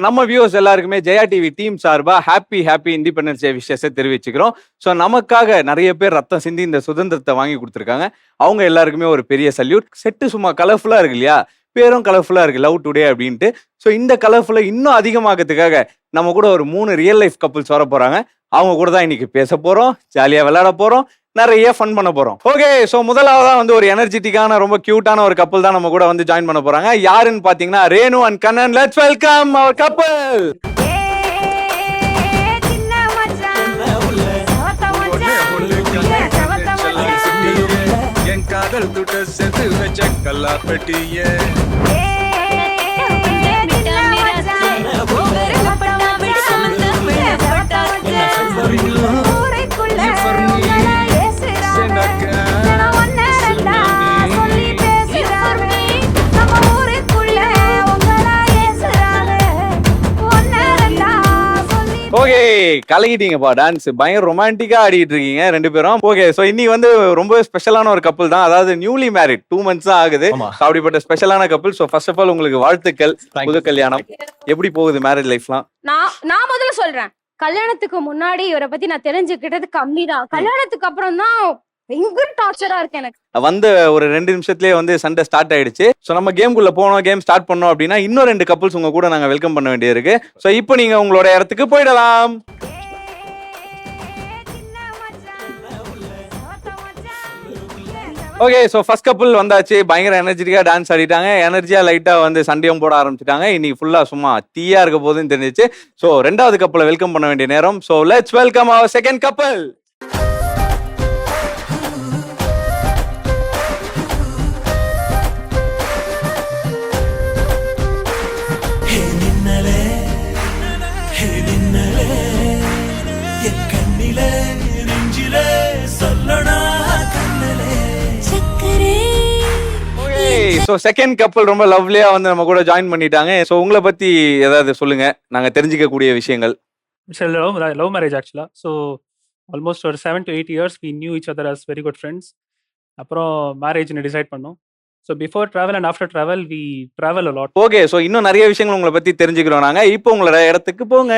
நம்ம வியூவர்ஸ் எல்லாருக்குமே Jaya TV team சார்பா ஹாப்பி இண்டிபெண்டன்ஸ் டே விஷயத்தை தெரிவிச்சுக்கிறோம். ஸோ நமக்காக நிறைய பேர் ரத்தம் சிந்தி இந்த சுதந்திரத்தை வாங்கி கொடுத்துருக்காங்க. அவங்க எல்லாருக்குமே ஒரு பெரிய சல்யூட். செட்டு சும்மா கலர்ஃபுல்லா இருக்கு இல்லையா, பேரும் கலர்ஃபுல்லா இருக்கு, லவ் டுடே அப்படின்ட்டு. ஸோ இந்த கலர்ஃபுல்லை இன்னும் அதிகமாக்கிறதுக்காக நம்ம கூட ஒரு 3 ரியல் லைஃப் கப்புள்ஸ் வர போறாங்க. அவங்க கூட தான் இன்னைக்கு பேச போறோம், ஜாலியா விளையாட போறோம், நிறைய ஃபன் பண்ண போறோம். ஓகே, ஸோ முதலாவதா வந்து ஒரு எனர்ஜெட்டிக்கான ரொம்ப கியூட்டான ஒரு கப்பல் தான் நம்ம கூட வந்து ஜாயின் பண்ண போறாங்க. யாருன்னு பாத்தீங்கன்னா Renu and Kannan. Let's welcome our couple. காதல் துட்ட செத்து வச்ச கல்லா பெட்டிய ஓகே, கலகிட்டீங்கப்பா. டான்ஸ் பயங்கர ரொமான்டிக்கா ஆடிட்டு இருக்கீங்க ரெண்டு பேரும். ஓகே, சோ இன்னைக்கு வந்து ரொம்ப ஸ்பெஷலான ஒரு கப்பல் தான். அதாவது நியூலி மேரிட் 2 months தான் ஆகுது. அப்படிப்பட்ட ஸ்பெஷலான கப்பல். சோ ஃபர்ஸ்ட் ஆஃப் ஆல் உங்களுக்கு வாழ்த்துக்கள். புது கல்யாணம் எப்படி போகுது, மேரேஜ் லைஃப்லாம்? நான் முதல்ல சொல்றேன், கல்யாணத்துக்கு முன்னாடி இவரை பத்தி நான் தெரிஞ்சுக்கிட்டது கம்மி தான். கல்யாணத்துக்கு அப்புறம் தான் பயங்கர டார்ச்சரா இருக்கு எனக்கு. வந்து ஒரு 2 நிமிஷத்துலயே வந்து சண்டை ஸ்டார்ட் ஆயிடுச்சு. ஸோ நம்ம கேம்குள்ள போனோம், கேம் ஸ்டார்ட் பண்ணோம் அப்படின்னா இன்னும் 2 கப்புள்ஸ் உங்க கூட நாங்க வெல்கம் பண்ண வேண்டியது இருக்கு. ஸோ இப்போ நீங்க உங்களோட இடத்துக்கு போயிடலாம். ஓகே, ஸோ ஃபர்ஸ்ட் கப்புள் வந்தாச்சு. பயங்கர எனர்ஜெட்டிக்கா டான்ஸ் ஆடிட்டாங்க, எனர்ஜியா லைட்டா வந்து சண்டையும் போட ஆரம்பிச்சிட்டாங்க. இன்னைக்கு ஃபுல்லா சும்மா தீயா இருக்க போதுன்னு தெரிஞ்சிச்சு. ஸோ 2வது கப்பலை வெல்கம் பண்ண வேண்டிய நேரம். So let's welcome our second couple. So second couple ரொம்ப லவ்லியா வந்து நம்ம கூட ஜாயின் பண்ணிட்டாங்க. ஸோ உங்களை பத்தி ஏதாவது சொல்லுங்க, நாங்க தெரிஞ்சுக்கக்கூடிய விஷயங்கள். லவ் மேரேஜ் ஆக்சுவலா. ஸோ ஆல்மோஸ்ட் ஒரு 7 to 8 years we knew each other as very good friends. அப்புறம் மேரேஜ்னு டிசைட் பண்ணோம். So before travel and after travel we travel a lot. Okay, so இன்னும் நிறைய விஷயங்கள் உங்களை பத்தி தெரிஞ்சுக்கிறோம் நாங்க. இப்போ உங்களோட இடத்துக்கு போங்க.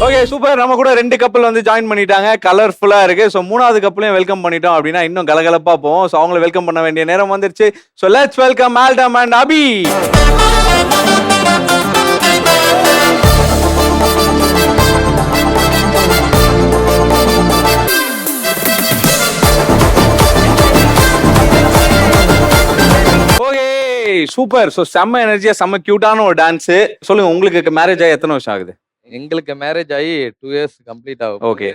Okay, super. நம்ம கூட 2 கப்பல் வந்து ஜாயின் பண்ணிட்டாங்க, கலர்ஃபுல்லா இருக்கு. ஸோ 3வது கப்பலையும் வெல்கம் பண்ணிட்டோம் அப்படின்னா இன்னும் கலகலப்பா போவோம். ஸோ அவங்களை வெல்கம் பண்ண வேண்டிய நேரம் வந்துருச்சு. So let's welcome Altam and Abhi. Okay, super. So செம்ம எனர்ஜியா செம்ம கியூட்டான ஒரு டான்ஸ். சொல்லுங்க, உங்களுக்கு மேரேஜ் ஆகி எத்தனை வருஷம் ஆகுது? எங்களுக்கு மேரேஜ் ஆகி 2 years கம்ப்ளீட் ஆகும். ஓகே,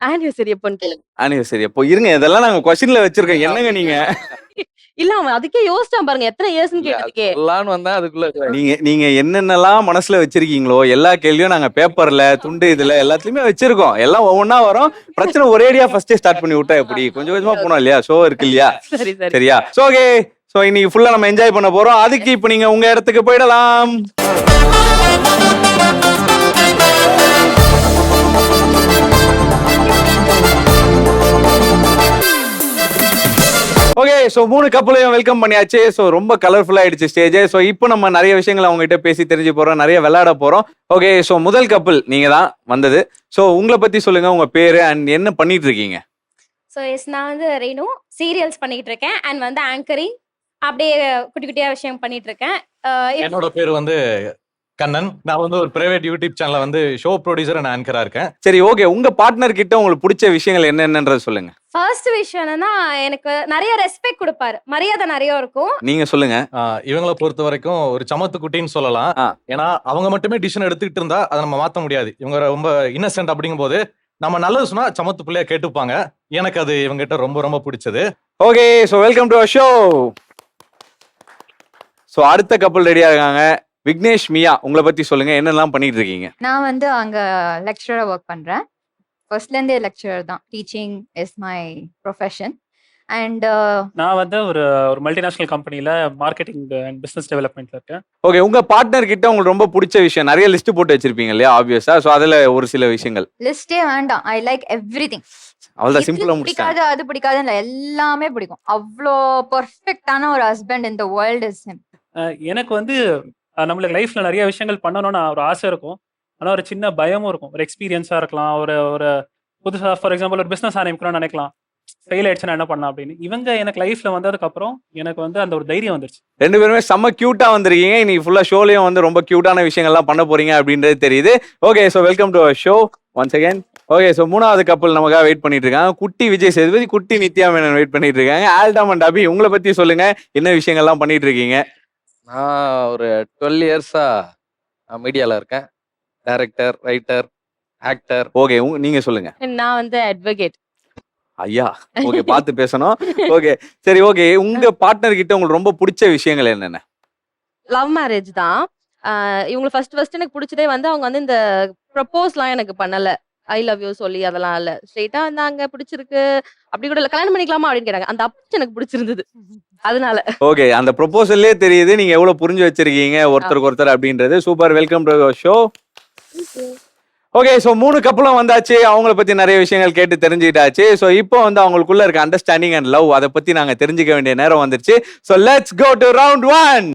ஆனிவர்சரி எப்போன்னு கேளுங்க. ஆனிவர்சரி அப்போ இருங்க, இதெல்லாம் நாங்க क्वेश्चनல வச்சிருக்கோம். என்னங்க நீங்க? இல்ல அவன் அதுக்கே யோசிச்சான் பாருங்க, எத்தனை இயர்ஸ்னு கேட்டதுக்கே. எல்லாரும் வந்தா அதுக்குள்ள நீங்க என்னென்னலாம் மனசுல வச்சிருக்கீங்களோ எல்லா கேள்வியும் நாங்க பேப்பர்ல துண்டு இதுல எல்லாத்துலயுமே வச்சிருக்கோம். எல்லாம் ஒவ்வொன்னா வரும். பிரச்சனை ஒரேடியா ஃபர்ஸ்டே ஸ்டார்ட் பண்ணி விட்டா எப்படி? கொஞ்சம் கொஞ்சமா போனோம் இல்லையா, ஷோ இருக்கு இல்லையா? சரி சரி சரியா? சோ ஓகே, சோ இன்னைக்கு ஃபுல்லா நம்ம என்ஜாய் பண்ண போறோம். அதுக்கு இப்போ நீங்க உங்க இடத்துக்கு போயிடலாம். ஓகே, சோ 3 கப்பலையும் வெல்கம் பண்ணியாச்சு. சோ ரொம்ப கலர்ஃபுல்லா ஆயிடுச்சு ஸ்டேஜ். சோ இப்போ நம்ம நிறைய விஷயங்களை அவங்க கிட்ட பேசி தெரிஞ்சு போறோம், நிறைய விளையாட போறோம். ஓகே, சோ முதல் கப்பல் நீங்க தான் வந்தது. சோ உங்களை பத்தி சொல்லுங்க, உங்க பேரு அண்ட் என்ன பண்ணிட்டு இருக்கீங்க? ஸோ எஸ், நான் வந்து ரேணு சீரியல்ஸ் பண்ணிட்டு இருக்கேன் அண்ட் வந்து ஆங்கரிங் அப்படியே குட்டி குட்டியா விஷயம் பண்ணிட்டு இருக்கேன். என்னோட பேர் வந்து கண்ணன். நான் வந்து ஒரு பிரைவேட் யூடியூப் சேனல்ல வந்து ஷோ ப்ரொடியூசர் அண்ட் ஆங்கரா இருக்கேன். சரி, ஓகே. உங்க பார்ட்னர் கிட்ட உங்களுக்கு பிடிச்ச விஷயங்கள் என்னென்னன்றது சொல்லுங்க. ஃபர்ஸ்ட் விஷயம் என்னன்னா, எனக்கு நிறைய ரெஸ்பெக்ட் கொடுப்பாரு, மரியாதை நிறைய இருக்கும். நீங்க சொல்லுங்க. இவங்களை பொறுத்த வரைக்கும் ஒரு சமத்து குட்டின்னு சொல்லலாம். ஏன்னா அவங்க மட்டுமே டிசிஷன் எடுத்துக்கிட்டு இருந்தா அதை நம்ம மாத்த முடியாது. இவங்க ரொம்ப இன்னசென்ட் அப்படிங்கும் போது நம்ம நல்லது சொன்னா சமத்து பிள்ளையா கேட்டுப்பாங்க. எனக்கு அது இவங்க கிட்ட ரொம்ப ரொம்ப பிடிச்சது. Okay, so welcome to our show. So அடுத்த கப்பல் ரெடியா இருக்காங்க. விக்னேஷ், மியா, உங்களை பத்தி சொல்லுங்க, என்னெல்லாம் பண்ணிட்டு இருக்கீங்க? நான் வந்து அங்க லெக்சரரா ஒர்க் பண்றேன். ஃபர்ஸ்ட்ல இருந்தே லெக்சரர் தான். Teaching is my profession. And நான் வந்து ஒரு மல்டிநேஷனல் கம்பெனில மார்க்கெட்டிங் அண்ட் பிசினஸ் டெவலப்மெண்ட்ல இருக்கேன். ஓகே, உங்க பார்ட்னர் கிட்ட உங்களுக்கு ரொம்ப பிடிச்ச விஷயம், நிறைய லிஸ்ட் போட்டு வச்சிருப்பீங்க இல்லையா, ஆப்வியஸா. சோ அதுல ஒரு சில விஷயங்கள். லிஸ்டே வேண்டாம், ஐ லைக் எவ்ரிதிங். அவ்வளவுதான் இது சிம்பிளா முடிச்சிட்டேன். பிடிக்காது அது பிடிக்காதுன்னு இல்ல, எல்லாமே பிடிக்கும். அவ்வளோ பெர்ஃபெக்டான ஒரு ஹஸ்பண்ட் இந்த வேர்ல்ட் இஸ் ஹிம். எனக்கு வந்து நம்மளுக்கு லைஃப்ல நிறைய விஷயங்கள் பண்ணணும்னு ஒரு ஆசை இருக்கும். ஆனா ஒரு சின்ன பயமும் இருக்கும். ஒரு எக்ஸ்பீரியன்ஸா இருக்கலாம், ஒரு ஒரு புதுசா ஃபார் எக்ஸாம்பிள் ஒரு பிசினஸ் ஆரம்பிக்கணும்னு நினைக்கலாம். ஃபெயில் ஆயிடுச்சுன்னா என்ன பண்ணலாம் அப்படின்னு. இவங்க எனக்கு லைஃப்ல வந்ததுக்கு அப்புறம் எனக்கு வந்து அந்த ஒரு தைரியம் வந்துருச்சு. 2 பேருமே செம்ம கியூட்டா வந்திருக்கீங்க. இன்னைக்கு ஃபுல்லா ஷோலயும் வந்து ரொம்ப கியூட்டான விஷயங்கள்லாம் பண்ண போறீங்க அப்படின்றது தெரியுது. Okay, so welcome to our show once again. Okay, so 3வது கப்பல் நமக்காக வெயிட் பண்ணிட்டு இருக்காங்க. குட்டி விஜய் சேதுபதி, குட்டி நித்யா மேனன் வெயிட் பண்ணிட்டு இருக்காங்க. ஆல்டாம் அண்ட் அபி, உங்களை பத்தி சொல்லுங்க, என்ன விஷயங்கள்லாம் பண்ணிட்டு இருக்கீங்க? நான் ஒரு 12 இயர்ஸா மீடியால இருக்கேன். Director, writer, actor. ஓகே, நீங்க சொல்லுங்க. நான் வந்து அட்வொகேட். ஐயா, ஓகே, பார்த்து பேசணும். ஓகே, சரி, ஓகே, உங்க பார்ட்னர் கிட்ட உங்களுக்கு ரொம்ப பிடிச்ச விஷயங்கள் என்னென்ன? லவ் மேரேஜ் தான். இவங்களை ஃபர்ஸ்ட் எனக்கு பிடிச்சதே வந்து அவங்க வந்து இந்த ப்ரப்போஸ்லாம் எனக்கு பண்ணல. ஐ லவ் யூ சொல்லி அதெல்லாம் இல்ல. ஸ்ட்ரெயிட்டா வந்தாங்க, பிடிச்சிருக்கு அப்படி கூட இல்ல, கல்யாணம் பண்ணிக்கலாமா அப்படின்னு கேட்டாங்க. அந்த அப்ரோச் எனக்கு பிடிச்சிருந்தது. அதனால ஓகே, அந்த ப்ரொபோசல்லே தெரியுது நீங்க எவ்வளவு புரிஞ்சு வச்சிருக்கீங்க ஒருத்தருக்கு ஒருத்தர் அப்படின்றது. Super, welcome to show. Okay, so 3 கப்பலும் வந்தாச்சு. அவங்கள பத்தி நிறைய விஷயங்கள் கேட்டு தெரிஞ்சுக்கிட்டாச்சு. ஸோ இப்போ வந்து அவங்களுக்குள்ள இருக்க அண்டர்ஸ்டாண்டிங் அண்ட் லவ் அதை பத்தி நாங்க தெரிஞ்சுக்க வேண்டிய நேரம் வந்துருச்சு. So let's go to round 1.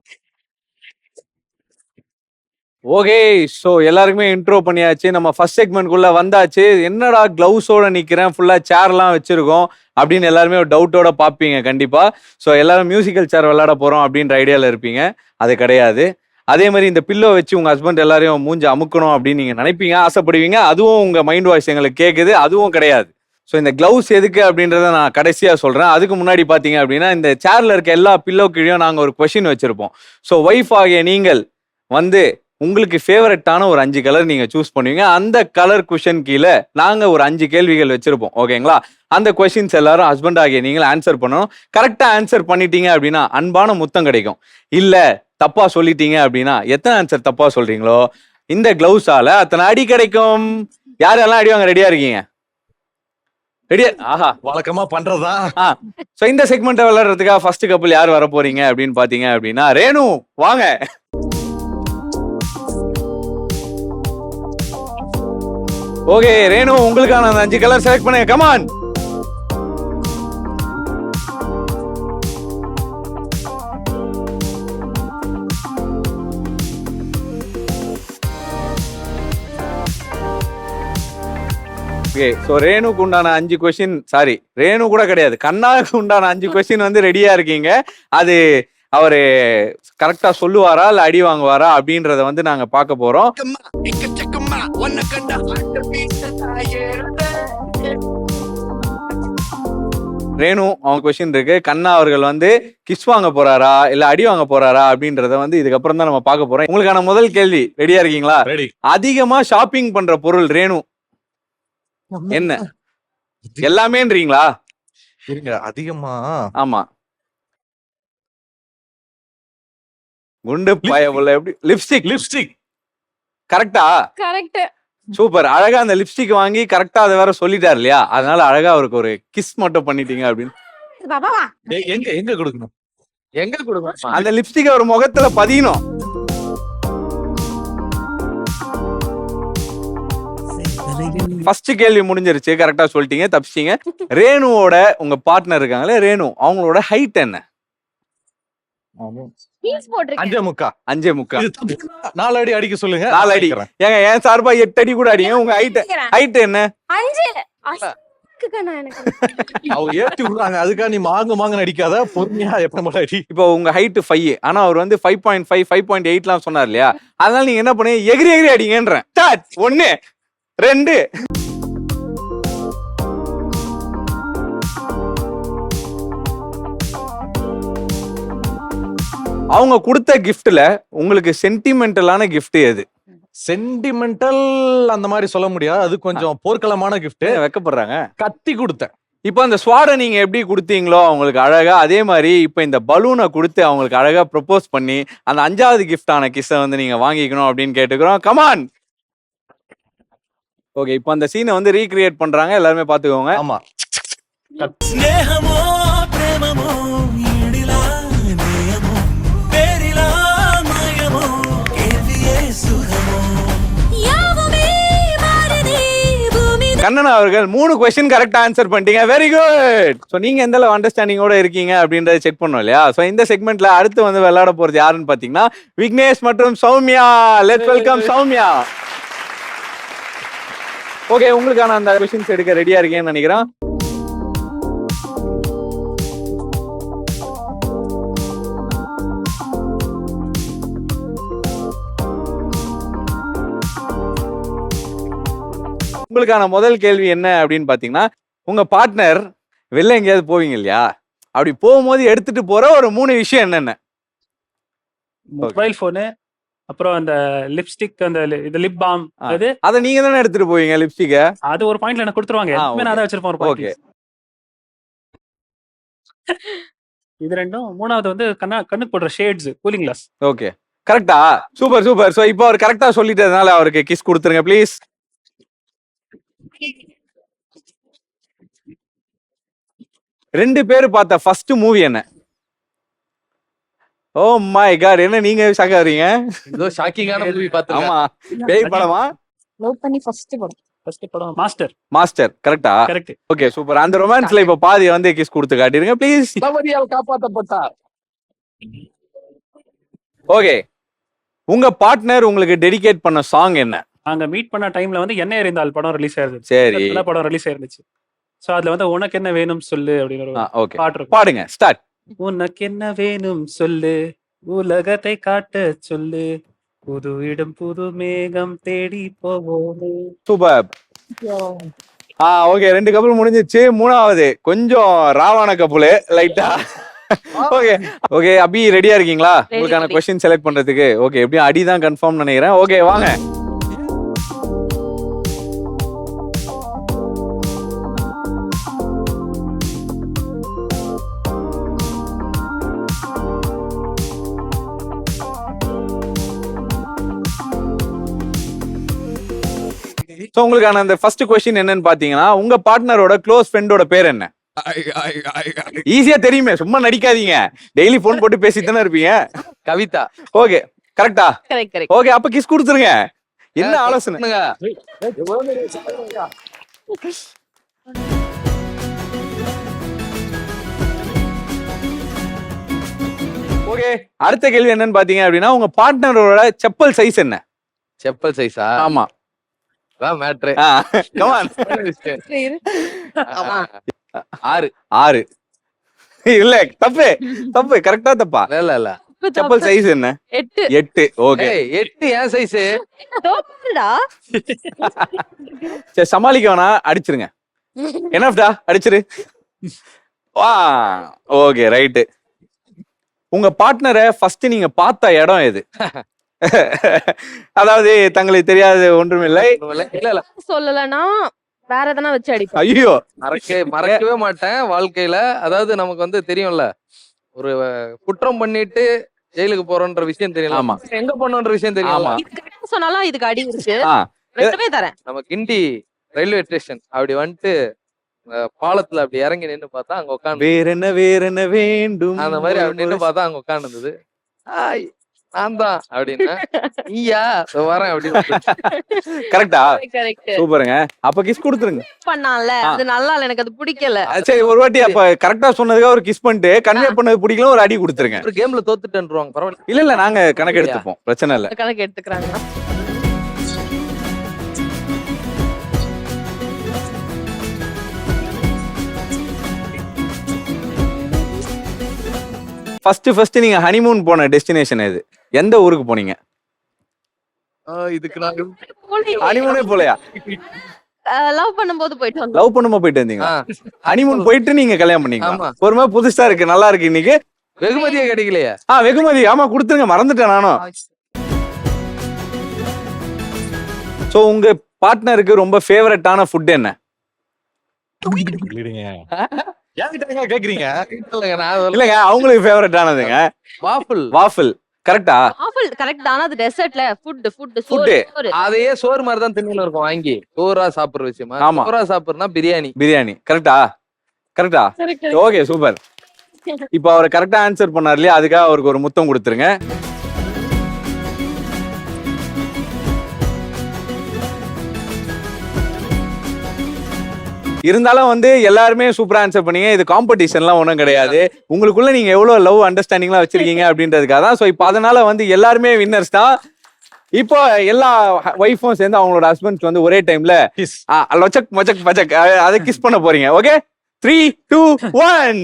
Okay, so எல்லாருக்குமே இன்ட்ரோ பண்ணியாச்சு. நம்ம ஃபர்ஸ்ட் செக்மெண்ட்குள்ள வந்தாச்சு. என்னடா கிளவுஸோட நிக்கிறேன், ஃபுல்லா சேர்லாம் வச்சிருக்கோம் அப்படின்னு எல்லாருமே ஒரு டவுட்டோட பார்ப்பீங்க கண்டிப்பா. ஸோ எல்லாரும் மியூசிக்கல் சேர் விளையாட போறோம் அப்படின்ற ஐடியால இருப்பீங்க. அது கிடையாது. அதே மாதிரி இந்த பில்லோ வச்சு உங்க ஹஸ்பண்ட் எல்லாரையும் மூஞ்சி அமுக்கணும் அப்படின்னு நீங்க நினைப்பீங்க, ஆசைப்படுவீங்க. அதுவும் உங்க மைண்ட் வாய்ஸ் எங்களுக்கு கேட்குது. அதுவும் கிடையாது. ஸோ இந்த கிளவுஸ் எதுக்கு அப்படின்றத நான் கடைசியா சொல்றேன். அதுக்கு முன்னாடி பாத்தீங்க அப்படின்னா இந்த சேர்ல இருக்க எல்லா பில்லோ கீழேயும் நாங்க ஒரு கொஸ்டின் வச்சிருப்போம். ஸோ ஒய்ஃப் ஆகிய நீங்கள் வந்து உங்களுக்கு ஃபேவரட்டான ஒரு 5 கலர் நீங்க சூஸ் பண்ணுவீங்க. அந்த கலர் குஷன் கீழே நாங்க ஒரு 5 கேள்விகள் வச்சிருப்போம். ஓகேங்களா? அந்த கொஸ்டின்ஸ் எல்லாரும் ஹஸ்பண்ட் ஆகிய நீங்கள் ஆன்சர் பண்ணணும். கரெக்டா ஆன்சர் பண்ணிட்டீங்க அப்படின்னா அன்பான முத்தம் கிடைக்கும். இல்ல தப்பா சொல்லிட்டீங்க அப்படின்னா எத்தனை ஆன்சர் தப்பா சொல்றீங்களோ இந்த கிளவுஸால அத்தனை அடி கிடைக்கும். யாரெல்லாம் அடிவாங்க? ரெடியா இருக்கீங்க? ரெடியா? ஆஹா, வழக்கமா பண்றதா. சோ இந்த செக்மெண்ட் விளையாடுறதுக்காக ஃபர்ஸ்ட் கப்பல் யார் வர போறீங்க அப்படின்னு பாத்தீங்க அப்படின்னா ரேணு, வாங்க. ஓகே ரேணு, உங்களுக்கான அந்த 5 கலர் செலக்ட் பண்ணுங்க. கமான். ஓகே, ஸோ ரேணுக்கு உண்டான 5 கொஸ்டின், சாரி ரேணு கூட கிடையாது, கண்ணாவுக்கு உண்டான 5 கொஸ்டின் வந்து ரெடியா இருக்கீங்க. அது அவரு கரெக்டா சொல்லுவாரா இல்ல அடி வாங்குவாரா அப்படின்றத வந்து நாங்க பார்க்க போறோம். ரேணு அவங்க கொஸ்டின் இருக்கு. கண்ணா அவர்கள் வந்து கிஸ் வாங்க போறாரா இல்ல அடி வாங்க போறாரா அப்படின்றத வந்து இதுக்கப்புறம் தான் நம்ம பார்க்க போறோம். உங்களுக்கான முதல் கேள்வி, ரெடியா இருக்கீங்களா? ரெடி. அதிகமா ஷாப்பிங் பண்ற பொருள் ரேணு என்ன? எல்லாமேன்றீங்களா? இருங்க, அதிகமா. ஆமா, குண்டு பயவுல எப்படி? லிப்ஸ்டிக். லிப்ஸ்டிக் கரெக்டா? கரெக்ட். சூப்பர். அழகா அந்த லிப்ஸ்டிக் வாங்கி கரெக்டா அதை வேற சொல்லிட்டாரு இல்லையா? அதனால அழகா அவருக்கு ஒரு கிஸ் மட்டும் பண்ணிட்டீங்க அப்படின்னு. எங்க எங்க கொடுக்கணும்? எங்க கொடுக்கணும்? அந்த லிப்ஸ்டிக் அவர் முகத்துல பதியணும். ஃபர்ஸ்ட் கேள்வி முடிஞ்சிருச்சு, கரெக்டா சொல்லிட்டீங்க, தப்பிச்சிட்டீங்க. ரேணுவோட உங்க பார்ட்னர் இருக்காங்களே ரேணு, அவங்களோட ஹைட் என்ன? ஹீல்ஸ் போட்டிருக்கேன். 5.25. 5.25. இது தப்புனா 4 அடி அடிக்க சொல்லுங்க. 4 அடி. ஏங்க என் சார்பா 8 அடி கூட அடிங்க. உங்க ஹைட் என்ன? 5. அஸ்க்குக்கண்ணா எனக்கு. அவங்க ஏத்தி விடுறாங்க. அதுக்கா நீ மாங்க அடிக்காத, பொறுமையா எப்ப போல அடி. இப்போ உங்க ஹைட் 5, ஆனா அவர் வந்து 5.5 5.8 சொன்னார் இல்லையா? அதனால நீங்க என்ன பண்ணுங்க, எகிரி எகிரி அடிங்கன்றேன். 1 2. அவங்க கொடுத்த கிஃப்ட்ல உங்களுக்கு சென்டிமெண்டலான கிஃப்ட் எது? சென்டிமெண்டல் அந்த மாதிரி சொல்ல முடியாது. அது கொஞ்சம் போர்க்களமான கிஃப்ட். வைக்கப்படுறாங்க. கத்தி கொடுத்தேன். இப்போ அந்த ஸ்வாடை நீங்க எப்படி கொடுத்தீங்களோ அவங்களுக்கு அழகா, அதே மாதிரி இப்போ இந்த பலூனை கொடுத்து அவங்களுக்கு அழகா ப்ரொபோஸ் பண்ணி அந்த 5வது கிஃப்டான கிஸ்ஸை வந்து நீங்க வாங்கிக்கணும் அப்படின்னு கேட்டுக்கிறோம். கமான். ஓகே, இப்போ அந்த சீனை வந்து ரீக்ரியேட் பண்றாங்க, எல்லாருமே பாத்துக்கோங்க. ஆமா. கண்ணா கண்ணன் அவர்கள் 3 கொஸ்டின் கரெக்டா ஆன்சர் பண்ணிட்டீங்க. Very good. சோ நீங்க எந்த அளவு அண்டர்ஸ்டாண்டிங்கோட இருக்கீங்க அப்படின்றத செக் பண்ணோம் இல்லையா? சோ இந்த செக்மெண்ட்ல அடுத்து வந்து விளையாட போறது யாருன்னு பாத்தீங்கன்னா விக்னேஷ் மற்றும் Soumya. Let's welcome Soumya. Okay, உங்களுக்கான அந்த கொஸ்டின்ஸ் எடுக்க ரெடியா இருக்கேன்னு நினைக்கிறேன். உங்களுக்கான முதல் கேள்வி என்ன அப்படின்னு பாத்தீங்கன்னா, உங்க பார்ட்னர் வெளில எங்கேயாவது போவீங்க இல்லையா? அப்படி போகும்போது எடுத்துட்டு போற ஒரு 3 விஷயம் என்னென்ன? மொபைல் ஃபோனு, அப்புறம் அந்த லிப்ஸ்டிக், அந்த இது லிப் பாம், அது அத நீங்க தானே எடுத்துட்டு போவீங்க லிப்ஸ்டிக்க? அது ஒரு பாயிண்ட்ல எனக்கு கொடுத்துருவாங்க. எப்பவுமே நான் தான் வச்சிருப்பேன் ஒரு ஓகே. பாயிண்ட். இது ரெண்டும். மூணாவது வந்து கண்ணுக்கு போடுற ஷேட்ஸ், கூலிங் கிளாஸ். ஓகே, கரெக்டா? Super super. சோ இப்போ அவர் கரெக்டா சொல்லிட்டதுனால அவருக்கு கிஸ் கொடுத்துருங்க ப்ளீஸ். 2 பேர் பார்த்த ஃபர்ஸ்ட் மூவி என்ன? ஓ மை காட், என்ன நீங்க ஷாக் ஆவறீங்க? ஏதோ ஷாக்கிங்கான மூவி பாத்துருக்கேன். ஆமா, பேய் படமா? லவ் பண்ணி ஃபர்ஸ்ட் படம். ஃபர்ஸ்ட் படம் மாஸ்டர். மாஸ்டர், கரெக்டா? கரெக்ட். Okay, super. அந்த ரொமான்ஸ்ல இப்ப பாதி வந்து கிஸ் கொடுத்து காட்டிருங்க ப்ளீஸ். தளபதியால் காப்பாற்றப்பட்டார். ஓகே, உங்க பார்ட்னர் உங்களுக்கு டெடிகேட் பண்ண சாங் என்ன? நாங்க மீட் பண்ண டைம்ல வந்து என்ன எறிந்தால் படம் ரிலீஸ் ஆயிருந்துச்சு. சரி, நல்ல படம் ரிலீஸ் ஆயிருந்துச்சு. சோ அதுல வந்து உனக்கு என்ன வேணும் சொல்லு அப்படின்னு ஒரு ஓகே, பாட்டு இருக்கும். பாடுங்க, ஸ்டார்ட். உனக்கு என்ன வேணும் சொல்லு, உலகத்தை காட்ட சொல்லு, புது இடம் புது மேகம் தேடி போவோமே. சூப்பர். ஓகே, 2 கப்பல் முடிஞ்சிச்சு. 3வது கொஞ்சம் ராவான கப்பல் லைட்டா. ஓகே ஓகே, அபி ரெடியா இருக்கீங்களா உங்களுக்கான ready. क्वेश्चन செலக்ட் பண்றதுக்கு? ஓகே, எப்படியும் அடி தான் கன்ஃபார்ம் நினைக்கிறேன். ஓகே, வாங்க. சோ உங்களுக்கான அந்த ஃபர்ஸ்ட் क्वेश्चन என்னன்னு பாத்தீங்கன்னா, உங்க பார்ட்னரோட க்ளோஸ் ஃப்ரெண்டோட பேர் என்ன? ஈஸியா தெரியுமே, சும்மா நடிக்காதீங்க. டெய்லி போன் போட்டு பேசிட்டு தானே இருப்பீங்க. கவிதா. ஓகே, கரெக்டா? Correct correct. ஓகே, அப்ப கிஸ் கொடுத்துருங்க. என்ன ஆலோசனை? பண்ணுங்க. ஓகே, அடுத்த கேள்வி என்னன்னு பாத்தீங்க அப்படின்னா, உங்க பார்ட்னரோட செப்பல் சைஸ் என்ன? செப்பல் சைஸா? ஆமா, அதான் மேட்ரு. Come on. 6. இல்ல, தப்பு தப்பு. கரெக்டா தப்பா? இல்ல இல்ல. செப்பல் சைஸ் என்ன? 8. 8. ஓகே, ஏய் 8 ஏன் சைஸ்? தோப்புடா. சரி, சமாளிக்க வேணா, அடிச்சிருங்க. என்னடா, அடிச்சிரு. வா. Okay, right. உங்க பார்ட்னரை ஃபர்ஸ்ட் நீங்க பார்த்த இடம் எது? அதாவது தங்களுக்கு தெரியாது ஒன்றுமில்லை. இல்ல இல்ல. சொல்லலனா வேற எதனா வச்சு அடிப்பேன். ஐயோ, மறக்கவே மாட்டேன் வாழ்க்கையில. அதாவது நமக்கு வந்து தெரியும்ல, ஒரு குற்றம் பண்ணிட்டு ஜெயிலுக்கு போறோன்ற விஷயம் தெரியல. ஆமா. எங்க போனோன்ற விஷயம் தெரியல. இது கரெக்டா சொன்னாலும் இதுக்கு அடி இருக்கு. ஆ, ரெண்டுமே தரேன். நம்ம கிண்டி ரயில்வே ஸ்டேஷன் அப்படி வந்துட்டு பாலத்துல அப்படி இறங்கி நின்னு பார்த்தா அங்க உட்காந்து வேற என்ன வேண்டும்? அந்த மாதிரி அப்படி நின்னு பார்த்தா அங்க உட்காந்து இருந்தது. நான் தான் அப்படின்னா நீயா வரேன் அப்படின்னு. கரெக்டா? கரெக்ட். சூப்பருங்க. அப்ப கிஸ் கொடுத்துருங்க. பண்ணான்ல அது நல்லா இல்ல, எனக்கு அது பிடிக்கல. சரி, ஒரு வாட்டி அப்ப கரெக்டா சொன்னதுக்கு ஒரு கிஸ் பண்ணிட்டு கன்வே பண்ணது பிடிக்கல, ஒரு அடி கொடுத்துருங்க. ஒரு கேம்ல தோத்துட்டேன்றாங்க. பரவாயில்ல. இல்ல இல்ல, நாங்க கணக்கு எடுத்துப்போம், பிரச்சனை இல்ல. கணக்கு எடுத்துக்கிறாங்க. ஃபர்ஸ்ட் நீங்க ஹனிமூன் போன டெஸ்டினேஷன் எது? எந்த ஊருக்கு போனீங்க? இதுக்கு நாங்க ஹனிமூனே போலையா? லவ் பண்ணும்போது போயிட்டு வந்தோம். லவ் பண்ணுமா போயிட்டு வந்தீங்க? ஹனிமூன் போயிட்டு நீங்க கல்யாணம் பண்ணீங்க? ஆமா. ஒரு மாதிரி புதுசா இருக்கு, நல்லா இருக்கு இன்னைக்கு. வெகுமதியே கிடைக்கலையா? வெகுமதி, ஆமா கொடுத்துருங்க, மறந்துட்டேன் நானும். சோ உங்க பார்ட்னருக்கு ரொம்ப ஃபேவரட்டான ஃபுட் என்ன? கேக்குறீங்க? இல்லைங்க, நான் இல்லங்க, அவங்களுக்கு ஃபேவரட்டானதுங்க வாஃபிள். வாஃபிள். கரெக்டா? ஆஃபல் கரெக்ட் தான். அது டெசர்ட்ல ஃபுட் Food. சோறு. அதையே சோறு மாதிரி தான் தின்னு இருக்கும் வாங்கி. சோறா சாப்பிடுற விஷயமா? ஆமா. சோறா சாப்பிடுறா பிரியாணி. பிரியாணி. கரெக்டா? கரெக்டா? Okay, super. இப்ப அவர் கரெக்டா ஆன்சர் பண்ணார் இல்லையா, அதுக்காக அவருக்கு ஒரு முத்தம் கொடுத்துருங்க. இருந்தாலும் வந்து எல்லாருமே சூப்பரா ஆன்சர் பண்ணீங்க. இது காம்படிஷன்லாம் ஒன்றும் கிடையாது. உங்களுக்குள்ள நீங்க எவ்வளவு லவ் அண்டர்ஸ்டாண்டிங்லாம் வச்சிருக்கீங்க அப்படின்றதுக்காக தான். ஸோ இப்போ அதனால வந்து எல்லாருமே வின்னர்ஸ் தான். இப்போ எல்லா ஒய்ஃபும் சேர்ந்து அவங்களோட ஹஸ்பண்ட்ஸ் வந்து ஒரே டைம்ல Kiss. லொச்சக் மொச்சக் பச்சக் அதை கிஸ் பண்ண போறீங்க. Okay 3 2 1.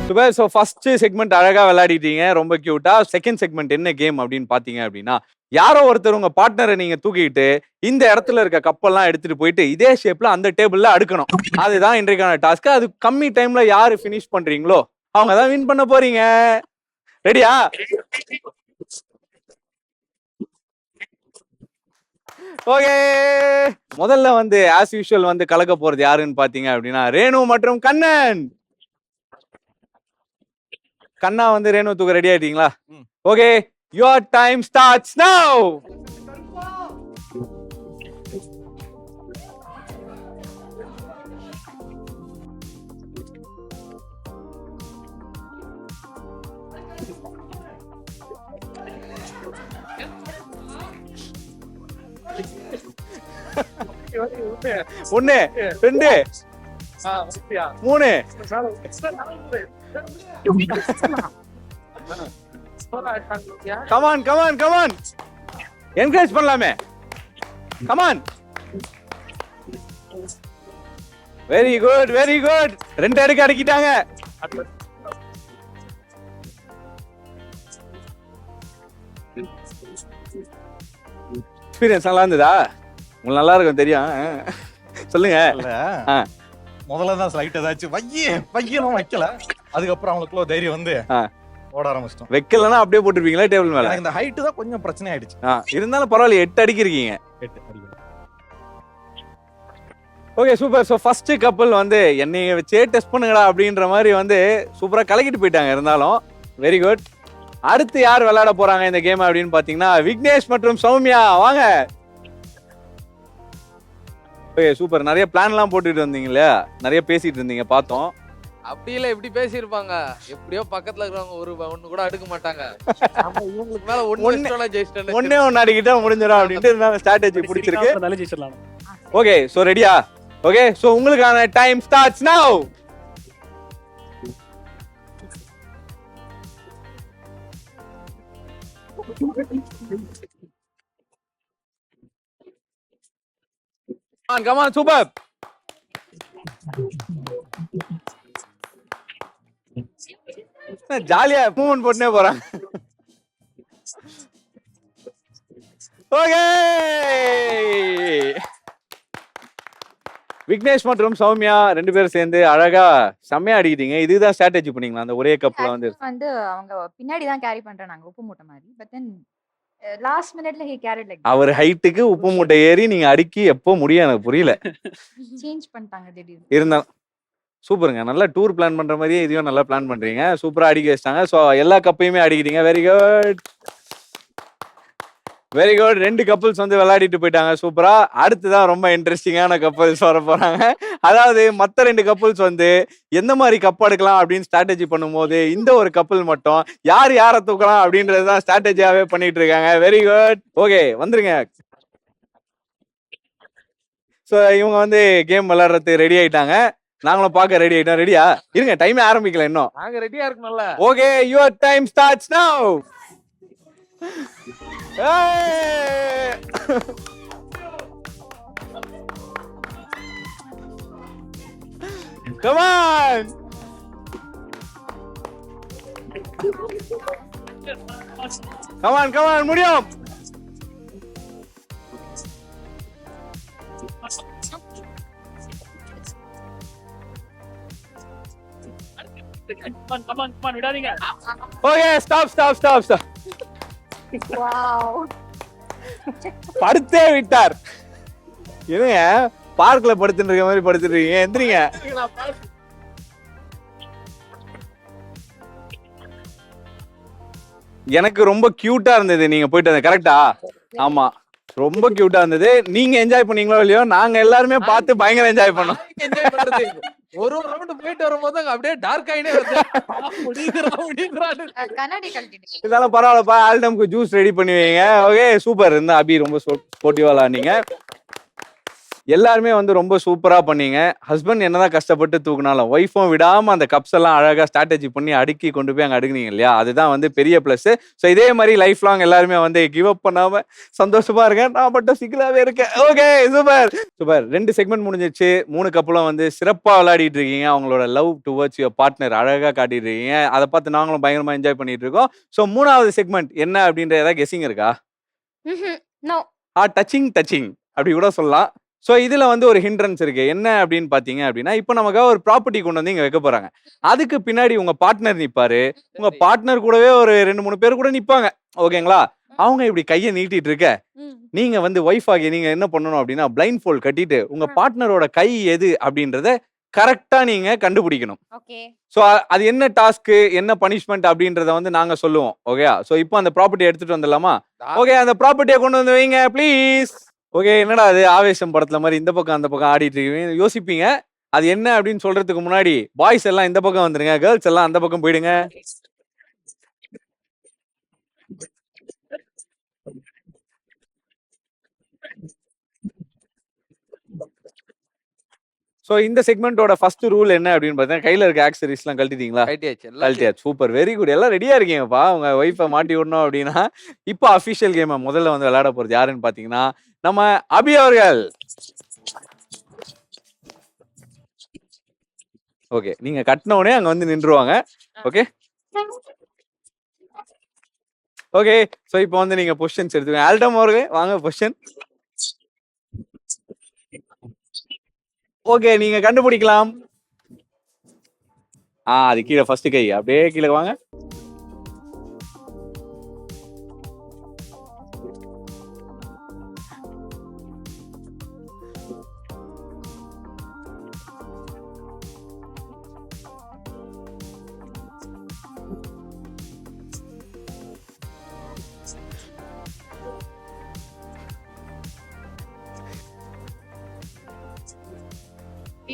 Super. So first segment அழகா விளையாடிட்டீங்க, ரொம்ப கியூட்டா. செகண்ட் செக்மெண்ட் என்ன கேம் அப்படின்னு பாத்தீங்க அப்படின்னா, யாரோ ஒருத்தர் உங்க பார்ட்னரை நீங்க தூக்கிட்டு இந்த இடத்துல இருக்க கப்பெல்லாம் எடுத்துட்டு போயிட்டு இதே ஷேப்ல அந்த டேபிள்ல அடுக்கணும். அதுதான் இன்றைக்கான டாஸ்க். அது கம்மி டைம்ல யாரு ஃபினிஷ் பண்றீங்களோ அவங்க தான் வின் பண்ண போறீங்க. ரெடியா? ஓகே. முதல்ல வந்து ஆஸ் யூஷுவல் வந்து கலக்க போறது யாருன்னு பாத்தீங்க அப்படின்னா ரேணு மற்றும் கண்ணன். கண்ணா வந்து ரேணு தூக்க ரெடி ஆயிட்டீங்களா? ஓகே, யுவர் டைம் ஸ்டார்ட்ஸ் நவ. ஒன்னு 2 3 கமான் கமான் கமான், என்கரேஜ் பண்ணலாமே. Come on, very good very good. 2 அடுக்கு அடக்கிட்டாங்க. எக்ஸ்பீரியன்ஸ் நல்லா இருந்ததா? உங்களுக்கு நல்லா இருக்கும் தெரியும். சொல்லுங்க. முதல்ல தான் ஸ்லைட் ஏதாச்சும் வையணும் வைக்கல. அதுக்கப்புறம் அவங்களுக்குள்ள தைரியம் வந்து ஓட ஆரம்பிச்சிட்டோம். வைக்கலன்னா அப்படியே போட்டுருப்பீங்களா டேபிள் மேல? இந்த ஹைட் தான் கொஞ்சம் பிரச்சனை ஆயிடுச்சு. இருந்தாலும் பரவாயில்ல, 8 அடிக்கிறீங்க. 8 அடிக்கிறேன். Okay super. ஸோ ஃபர்ஸ்ட் கப்பல் வந்து என்னைய வச்சே டெஸ்ட் பண்ணுங்கடா அப்படின்ற மாதிரி வந்து சூப்பரா கலக்கிட்டு போயிட்டாங்க. இருந்தாலும் வெரி குட். அடுத்து யார் விளையாட போறாங்க இந்த கேம் அப்படின்னு பாத்தீங்கன்னா விக்னேஷ் மற்றும் சௌமியா. வாங்க. Okay super. நிறைய பிளான் எல்லாம் போட்டுட்டு வந்தீங்களா? நிறைய பேசிட்டு இருந்தீங்க பார்த்தோம். அப்படி இல்ல, இப்படி பேசியிருப்பாங்க. எப்படியோ பக்கத்துல இருக்கிறவங்க ஒண்ணு கூட அடுக்க மாட்டாங்க. இவங்களுக்கு மேல ஒண்ணே ஒன்னு அடிக்கிட்டா முடிஞ்சிடும் அப்படின்ட்டு ஸ்ட்ராட்டஜி பிடிச்சிருக்கு. ஜெயிச்சிடலாம். ஓகே சோ ரெடியா? ஓகே சோ உங்களுக்கான டைம் ஸ்டார்ட்ஸ் நவ. Come on, super. ஜாலியா மூவ்மெண்ட் போட்டுனே போறாங்க. ஓகே. விக்னேஷ் மற்றும் சௌமியா 2 பேரும் சேர்ந்து அழகா செம்மையா அடிக்கிட்டீங்க. இதுதான் ஸ்ட்ராட்டஜி பண்ணீங்களா அந்த ஒரே கப்ல வந்து? அவங்க பின்னாடி தான் கேரி பண்றாங்க உப்பு மூட்டை மாதிரி. பட் தென் லாஸ்ட் மினிட்ல ஹி கேரிட் லைக் அவர் ஹைட்டுக்கு உப்பு மூட்டை ஏறி நீங்க அடிக்கி எப்போ முடியும் எனக்கு புரியல. சேஞ்ச் பண்ணிட்டாங்க திடீர்னு. இருந்தாலும் சூப்பருங்க. நல்லா டூர் பிளான் பண்ற மாதிரியே இதையும் நல்லா பிளான் பண்றீங்க. சூப்பரா அடிக்க வச்சிட்டாங்க. ஸோ எல்லா கப்பையுமே அடிக்கிறீங்க. Very good very good. 2 couples வந்து விளையாடிட்டு போயிட்டாங்க. சூப்பரா. அடுத்துதான் ரொம்ப இன்ட்ரெஸ்டிங்கான கப்பல்ஸ் வர போறாங்க. அதாவது மத்த 2 கப்பல்ஸ் வந்து எந்த மாதிரி கப் எடுக்கலாம் அப்படின்னு ஸ்ட்ராட்டஜி பண்ணும்போது இந்த ஒரு கப்பல் மட்டும் யாரை தூக்கலாம் அப்படின்றதுதான் ஸ்ட்ராட்டஜியாவே பண்ணிட்டு இருக்காங்க. Very good. ஓகே வந்துருங்க. ஸோ இவங்க வந்து கேம் விளையாடுறதுக்கு ரெடி ஆயிட்டாங்க. நாங்களும் பார்க்க ரெடி ஆயிட்டோம். ரெடியா? இருங்க, டைமே ஆரம்பிக்கல இன்னும். நாங்க ரெடியா இருக்கணும்ல. ஓகே யுவர் டைம் ஸ்டார்ட்ஸ் நவ. Come on. Come on முடியும். Come on விடாதீங்க. Okay, stop. வாவ். படுத்தே விட்டார். என்னங்க பார்க்ல படுத்துட்டு இருக்க மாதிரி படுத்துட்டு இருக்கீங்க? எந்திரிங்க. எனக்கு ரொம்ப கியூட்டா இருந்தது நீங்க போயிட்டு வந்தது. கரெக்டா? ஆமா, ரொம்ப கியூட்டா இருந்தது. நீங்க என்ஜாய் பண்ணீங்களோ இல்லையோ, நாங்க எல்லாருமே பார்த்து பயங்கர என்ஜாய் பண்ணோம். என்ஜாய் பண்றது ஒரு ரவுண்ட் போயிட்டு வரும்போது அப்படியே டார்க் ஆயினே வருது. கண்ணாடி கழட்டிட்டு. இதெல்லாம் பரவாயில்லப்பா. ஆல்டம்க்கு ஜூஸ் ரெடி பண்ணி வைங்க. Okay super. இருந்தா அபி ரொம்ப ஸ்போர்ட்டிவா விளையாடுனீங்க. எல்லாருமே வந்து ரொம்ப சூப்பரா பண்ணீங்க. ஹஸ்பண்ட் என்னதான் கஷ்டப்பட்டு தூக்குனாலும் ஒய்ஃபும் விடாம அந்த கப்ஸ் எல்லாம் அழகா ஸ்ட்ராட்டஜி பண்ணி அடுக்கி கொண்டு போய் அங்க அடுக்குனீங்க இல்லையா? அதுதான் வந்து பெரிய பிளஸ். ஸோ இதே மாதிரி லைஃப் லாங் எல்லாருமே வந்து கிவ் அப் பண்ணாம சந்தோஷமா இருக்கேன். நான் மட்டும் சிங்கிளாவே இருக்கேன். Okay, super super. 2 செக்மெண்ட் முடிஞ்சிச்சு. 3 கப்பலும் வந்து சிறப்பா விளையாடிட்டு இருக்கீங்க. அவங்களோட லவ் டுவர்ட்ஸ் யுவர் பார்ட்னர் அழகா காட்டிட்டு இருக்கீங்க. அதை பார்த்து நாங்களும் பயங்கரமா என்ஜாய் பண்ணிட்டு இருக்கோம். ஸோ 3வது செக்மெண்ட் என்ன அப்படின்ற ஏதாவது கெஸ்ஸிங் இருக்கா? நோ. டச்சிங் அப்படி கூட சொல்லலாம். ஸோ இதுல வந்து ஒரு ஹிண்ட்ரன்ஸ் இருக்கு. என்ன அப்படின்னு பாத்தீங்க அப்படின்னா, இப்போ நமக்காக ஒரு ப்ராப்பர்ட்டி கொண்டு வந்து இங்க வைக்க போறாங்க. அதுக்கு பின்னாடி உங்க பார்ட்னர் நிப்பாரு. உங்க பார்ட்னர் கூடவே ஒரு 2-3 பேர் கூட நிப்பாங்க. ஓகேங்களா? அவங்க இப்படி கையை நீட்டிட்டு இருக்க, நீங்க வந்து ஒய்ஃப் ஆகி நீங்க என்ன பண்ணணும் அப்படின்னா, பிளைண்ட் ஃபோல்ட் கட்டிட்டு உங்க பார்ட்னரோட கை எது அப்படின்றத கரெக்டா நீங்க கண்டுபிடிக்கணும். ஓகே. ஸோ அது என்ன டாஸ்க், என்ன பனிஷ்மெண்ட் அப்படின்றத வந்து நாங்க சொல்லுவோம். ஓகே, ஸோ இப்போ அந்த ப்ராப்பர்ட்டி எடுத்துட்டு வந்துடலாமா? ஓகே, அந்த ப்ராப்பர்ட்டியை கொண்டு வந்து வைங்க ப்ளீஸ். ஓகே, என்னடா அது ஆவேசம் படத்துல மாதிரி இந்த பக்கம் அந்த பக்கம் ஆடிட்டு இருக்கீங்க யோசிப்பீங்க. அது என்ன அப்படின்னு சொல்றதுக்கு முன்னாடி பாய்ஸ் எல்லாம் இந்த பக்கம் வந்துருங்க, கேர்ள்ஸ் எல்லாம் அந்த பக்கம் போயிடுங்க. ஸோ இந்த செக்மெண்டோட ஃபர்ஸ்ட் ரூல் என்ன அப்படின்னு பார்த்தீங்கன்னா, கையில இருக்க ஆக்சரிஸ் எல்லாம் கழட்டிட்டீங்களா? கழட்டியாச்சு. Super, very good. எல்லாம் ரெடியா இருக்கீங்கப்பா. உங்க ஒய்ஃபை மாட்டி விடணும் அப்படின்னா. இப்போ அஃபிஷியல் கேமை முதல்ல வந்து விளையாட போறது யாருன்னு பாத்தீங்கன்னா, நம்ம அபி அவர்கள். ஓகே, நீங்க கட்டின உடனே அங்க வந்து நின்றுவாங்க. Okay okay. ஸோ இப்போ வந்து நீங்க பொசிஷன்ஸ் எடுத்துக்கோங்க. ஆல்டம் அவர்களே வாங்க பொசிஷன். ஓகே, நீங்க கண்டுபிடிக்கலாம். அது கீழே ஃபர்ஸ்ட் கை அப்படியே கீழே வாங்க.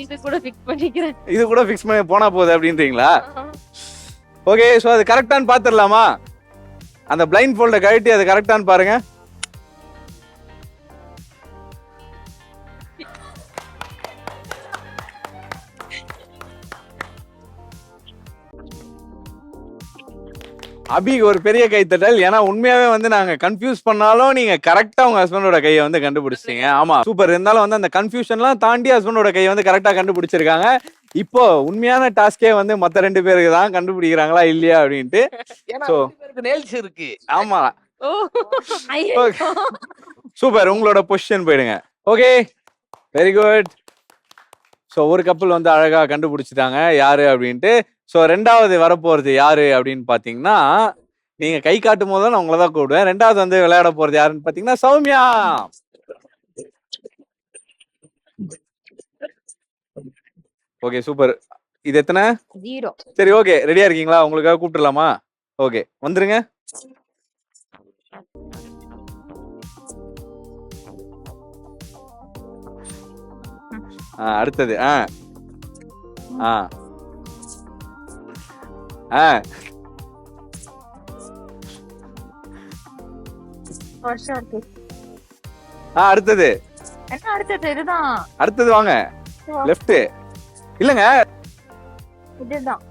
இது கூட ஃபிக்ஸ் பண்ணிக்கிறேன். இது கூட ஃபிக்ஸ் பண்ணி போனா போகுது அப்படின்றீங்களா? ஓகே, ஸோ அது கரெக்டான்னு பார்த்துடலாமா? அந்த பிளைண்ட் ஃபோல்டை கழட்டி அது கரெக்டான்னு பாருங்க. அபிக்கு ஒரு பெரிய கைத்தட்டல். ஏன்னா உண்மையாவே வந்து நாங்க கன்ஃபியூஸ் பண்ணாலும் நீங்க கரெக்டா உங்க ஹஸ்பண்டோட கையை வந்து கண்டுபிடிச்சிட்டீங்க. ஆமா, சூப்பர். இருந்தாலும் வந்து அந்த கன்ஃபியூஷன்லாம் தாண்டி ஹஸ்பண்டோட கையை வந்து கரெக்டா கண்டுபிடிச்சிருக்காங்க. இப்போ உண்மையான டாஸ்கே வந்து மத்த 2 பேருக்கு தான் கண்டுபிடிக்கிறாங்களா இல்லையா அப்படின்ட்டு. ஸோ நேல்ஸ் இருக்கு. ஆமா, ஓ ஐயோ. சூப்பர். உங்களோட பொசிஷன் போயிடுங்க. Okay, very good. ஸோ ஒரு கப்பல் வந்து அழகா கண்டுபிடிச்சிட்டாங்க யாரு அப்படின்ட்டு. ஸோ 2வது வரப்போறது யாரு அப்படின்னு பாத்தீங்கன்னா, நீங்க கை காட்டும் போது நான் உங்களை தான் கூப்பிடுவேன். 2வது வந்து விளையாட போறது யாருன்னு பாத்தீங்கன்னா சௌமியா. Okay, super. இது எத்தனை? 0. சரி, ஓகே, ரெடியா இருக்கீங்களா? உங்களுக்காக கூப்பிட்டுலாமா? ஓகே, வந்துருங்க. அடுத்தது அடுத்தது என்ன அடுத்தது? இதுதான். அடுத்தது வாங்க. லெஃப்ட் இல்லங்க, இதுதான்.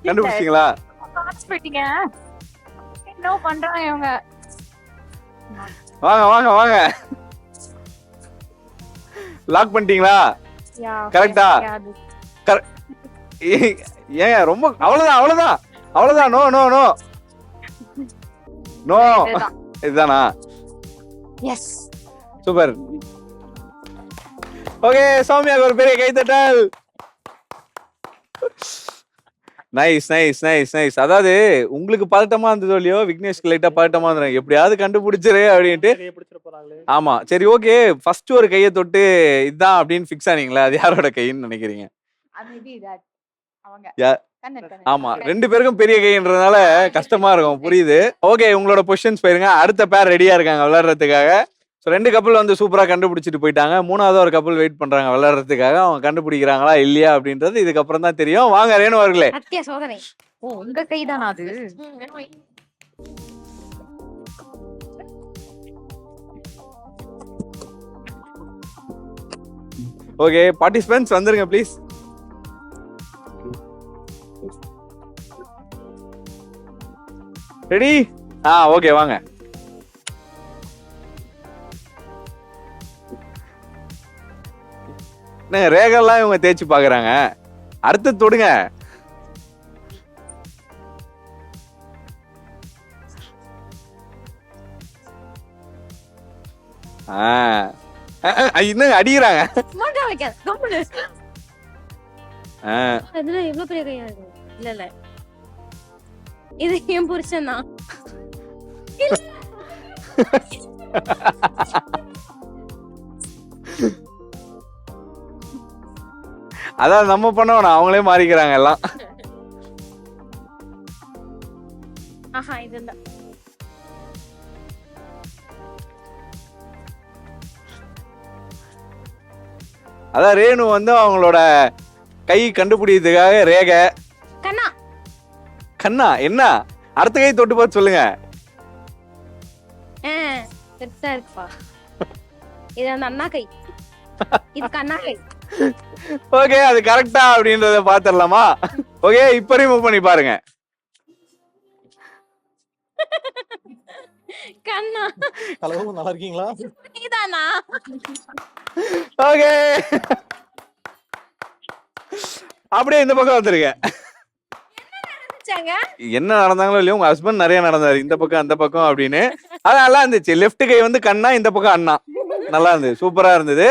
கண்டுபிடிச்சீங்களா? போயிட்டீங்க. என்ன பண்றாங்க இவங்க? வாங்க வாங்க வாங்க. லாக் பண்ணிட்டீங்களா? கரெக்டா? ஏன் ரொம்ப அவ்வளவுதான் அவ்வளவுதான் அவ்வளவுதான். No no no no. இதுதானா? எஸ். சூப்பர். ஓகே, சௌமியாக்கு ஒரு பெரிய கைத்தட்டல். Nice nice nice nice. அதாவது உங்களுக்கு பதட்டமா இருந்ததோ இல்லையோ, விக்னேஷ்க்கு லைட்டா பதட்டமா இருந்தாங்க. எப்படியாவது கண்டுபிடிச்சிரு அப்படின்ட்டு. ஆமா, சரி, ஓகே. ஃபர்ஸ்ட் ஒரு கையை தொட்டு இதுதான் அப்படின்னு ஃபிக்ஸ் ஆனீங்களா? அது யாரோட கைன்னு நினைக்கிறீங்க? ஆமா, 2 பேருக்கும் பெரிய கைன்றதுனால கஷ்டமா இருக்கும், புரியுது. ஓகே, உங்களோட பொசிஷன்ஸ் போயிருங்க. அடுத்த பேர் ரெடியா இருக்காங்க விளையாடுறதுக்காக. ஸோ 2 கப்பல் வந்து சூப்பரா கண்டுபிடிச்சிட்டு போயிட்டாங்க. 3வது ஒரு கப்பல் வெயிட் பண்றாங்க விளையாடுறதுக்காக. அவங்க கண்டுபிடிக்கிறாங்களா இல்லையா அப்படின்றது இதுக்கப்புறம் தான் தெரியும். வாங்க ரேணு அவர்களே. சத்திய சோதனை. ஓ, உங்க கைதானா அது? ஓகே பார்ட்டிசிபென்ட்ஸ் வந்துருங்க ப்ளீஸ். ரெடி? ஓகே வாங்க. என்னங்க ரேகெல்லாம் இவங்க தேய்ச்சி பாக்குறாங்க. அடுத்து தொடுங்க. இன்னும் அடிக்கிறாங்க. எவ்வளவு பெரிய கையா இருக்கு. இல்ல இல்ல இது என் புருஷன் தான். அதான் நம்ம பண்ணோம், அவங்களே மாறிக்கிறாங்க எல்லாம். இதுதான் அதான் ரேணு வந்து அவங்களோட கை கண்டுபிடிக்கிறதுக்காக ரேகை. கண்ணா கண்ணா என்ன அடுத்த கை தொட்டு பார்த்து சொல்லுங்க. பெருசா இருக்குப்பா. இது அந்த அண்ணா கை, இது கண்ணா கை. ஓகே அது கரெக்டா அப்படின்றத பாத்துடலாமா? ஓகே இப்ப ரிமூவ் பண்ணி பாருங்க. கண்ணா ஹலோ நல்லா இருக்கீங்களா? நீதானா? ஓகே அப்படியே இந்த பக்கம் வந்துருங்க. என்ன நடந்தாங்களோ இல்லையோ உங்க ஹஸ்பண்ட் நிறைய நடந்தாரு இந்த பக்கம் அந்த பக்கம் அப்படின்னு. அது நல்லா இருந்துச்சு. லெஃப்ட் கை வந்து கண்ணா, இந்த பக்கம் அண்ணா. நல்லா இருந்தது, சூப்பரா இருந்தது.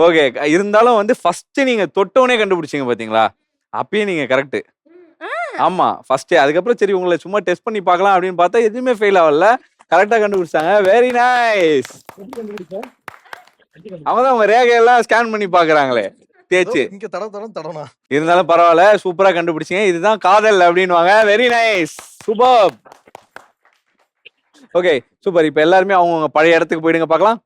ஓகே இருந்தாலும் வந்து ஃபர்ஸ்ட் நீங்க தொட்டோனே கண்டுபிடிச்சீங்க பாத்தீங்களா, அப்பயே நீங்க கரெக்ட். ஆமா ஃபர்ஸ்ட். அதுக்கப்புறம் சரி உங்களை சும்மா டெஸ்ட் பண்ணி பார்க்கலாம் அப்படின்னு பார்த்தா எதுவுமே ஃபெயில் ஆகல, கரெக்டா கண்டுபிடிச்சாங்க. Very nice. அவங்கதான் உங்க ரேகையெல்லாம் ஸ்கேன் பண்ணி பாக்குறாங்களே தேய்ச்சு. இங்க தடவை இருந்தாலும் பரவாயில்ல, சூப்பரா கண்டுபிடிச்சீங்க. இதுதான் காதல் அப்படின்னுவாங்க. Very nice, super. Okay super. இப்ப எல்லாருமே அவங்க பழைய இடத்துக்கு போயிடுங்க பார்க்கலாம்.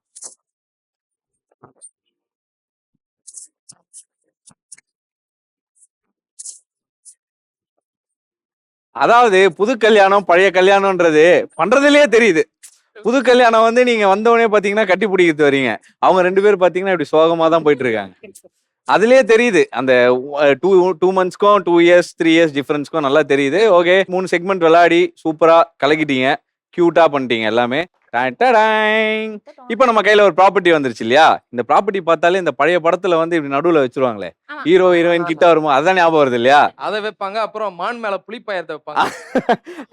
அதாவது புது கல்யாணம் பழைய கல்யாணம்ன்றது பண்றதுலயே தெரியுது. புது கல்யாணம் வந்து நீங்க வந்தவொடனே பாத்தீங்கன்னா கட்டி பிடிக்கிறது வரீங்க. அவங்க 2 பேரும் பாத்தீங்கன்னா இப்படி சோகமா தான் போயிட்டு இருக்காங்க. அதுலயே தெரியுது அந்த 2 monthsக்கும் 2 years 3 years டிஃபரன்ஸ்க்கும் நல்லா தெரியுது. ஓகே 3 செக்மெண்ட் விளையாடி சூப்பரா கலக்கிட்டீங்க, கியூட்டா பண்ணிட்டீங்க எல்லாமே. இப்ப நம்ம கையில ஒரு ப்ராப்பர்ட்டி வந்துருச்சு இல்லையா? இந்த ப்ராப்பர்ட்டி பார்த்தாலே இந்த பழைய படத்துல வந்து இப்படி நடுவுல வச்சிருவாங்களே, ஹீரோ ஹீரோயின் கிட்ட வருமோ அதான் ஞாபகம் வருது இல்லையா? அதை வைப்பாங்க. அப்புறம் மான் மேல புளிப்பாயத்தை வைப்பாங்க.